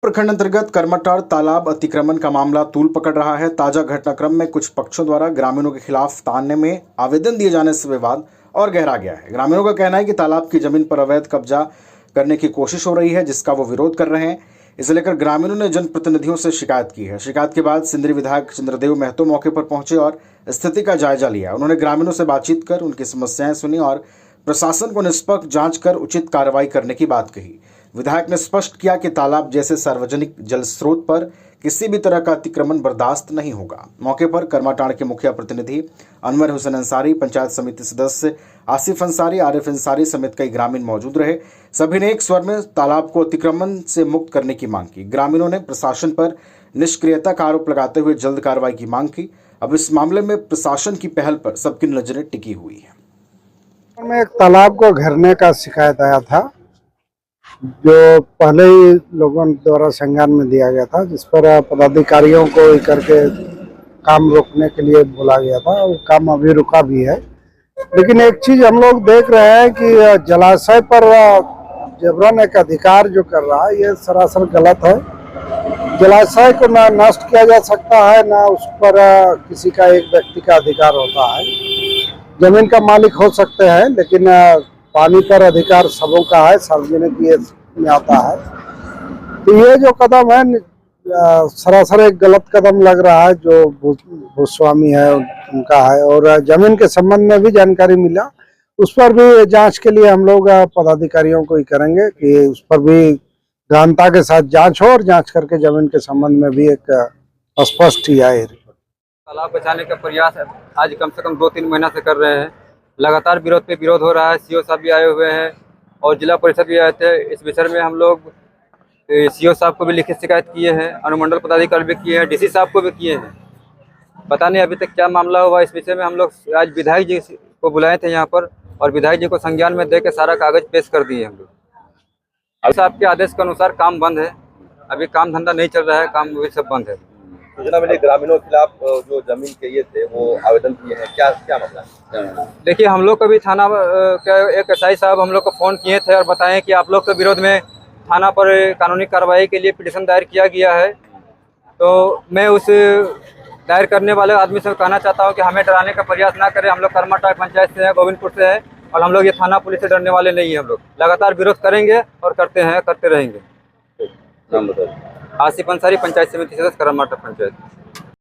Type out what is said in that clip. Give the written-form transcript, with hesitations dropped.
प्रखंड अंतर्गत करमाटाड़ तालाब अतिक्रमण का मामला तूल पकड़ रहा है। ताजा घटनाक्रम में कुछ पक्षों द्वारा ग्रामीणों के खिलाफ थाने में आवेदन दिए जाने से विवाद और गहरा गया है। ग्रामीणों का कहना है कि तालाब की जमीन पर अवैध कब्जा करने की कोशिश हो रही है, जिसका वो विरोध कर रहे हैं। इसे लेकर ग्रामीणों ने जनप्रतिनिधियों से शिकायत की है। शिकायत के बाद सिंदरी विधायक चंद्रदेव महतो मौके पर पहुंचे और स्थिति का जायजा लिया। उन्होंने ग्रामीणों से बातचीत कर उनकी समस्याएं सुनी और प्रशासन को निष्पक्ष जांच कर उचित कार्रवाई करने की बात कही। विधायक ने स्पष्ट किया कि तालाब जैसे सार्वजनिक जल स्रोत पर किसी भी तरह का अतिक्रमण बर्दाश्त नहीं होगा। मौके पर करमाटाड़ के मुखिया प्रतिनिधि अनवर हुसैन अंसारी, पंचायत समिति सदस्य आसिफ अंसारी, आरिफ अंसारी समेत कई ग्रामीण मौजूद रहे। सभी ने एक स्वर में तालाब को अतिक्रमण से मुक्त करने की मांग की। ग्रामीणों ने प्रशासन पर निष्क्रियता का आरोप लगाते हुए जल्द कार्रवाई की मांग की। अब इस मामले में प्रशासन की पहल पर सबकी नजरें टिकी हुई है। में एक तालाब को घेरने का शिकायत आया था, जो पहले ही लोगों द्वारा संज्ञान में दिया गया था, जिस पर पदाधिकारियों को करके काम रोकने के लिए बोला गया था। वो काम अभी रुका भी है। लेकिन एक चीज हम लोग देख रहे हैं कि जलाशय पर जबरन एक अधिकार जो कर रहा है, ये सरासर गलत है। जलाशय को ना नष्ट किया जा सकता है, ना उस पर किसी का एक व्यक्ति का अधिकार होता है। जमीन का मालिक हो सकते हैं, लेकिन पानी पर अधिकार सबों का है, सार्वजनिक ये में आता है। तो ये जो कदम है सरासर एक गलत कदम लग रहा है, जो भूस्वामी है उनका है। और जमीन के संबंध में भी जानकारी मिला, उस पर भी जांच के लिए हम लोग पदाधिकारियों को ही करेंगे कि उस पर भी गहनता के साथ जांच हो और जांच करके जमीन के संबंध में भी एक स्पष्ट ही आए। तालाब बचाने का प्रयास आज कम से कम 2-3 महीना से कर रहे हैं। लगातार विरोध पे विरोध हो रहा है। सीओ साहब भी आए हुए हैं और जिला परिषद भी आए थे। इस विषय में हम लोग सीओ साहब को भी लिखित शिकायत किए हैं, अनुमंडल पदाधिकारी भी किए हैं, डीसी साहब को भी किए हैं। पता नहीं अभी तक क्या मामला हुआ। इस विषय में हम लोग आज विधायक जी को बुलाए थे यहाँ पर, और विधायक जी को संज्ञान में दे के सारा कागज पेश कर दिए हम लोग। अब साहब के आदेश के अनुसार काम बंद है, अभी काम धंधा नहीं चल रहा है, काम भी सब बंद है। सूचना मिली ग्रामीणों के खिलाफ जो जमीन के ये थे वो आवेदन किए हैं, क्या क्या मामला है? देखिए, हम लोग कभी थाना के एक एसआई साहब हम लोग को फ़ोन किए थे और बताएं कि आप लोग के विरोध में थाना पर कानूनी कार्रवाई के लिए पिटीशन दायर किया गया है। तो मैं उस दायर करने वाले आदमी से कहना चाहता हूं कि हमें डराने का प्रयास ना करें। हम लोग करमाटाड़ पंचायत से हैं, गोविंदपुर से हैं, और हम लोग ये थाना पुलिस से डरने वाले नहीं हैं। हम लोग लगातार विरोध करेंगे और करते हैं, करते रहेंगे। नाम बताइए। आसिफ अंसारी, पंचायत समिति सदस्य, करमाटाड़ पंचायत।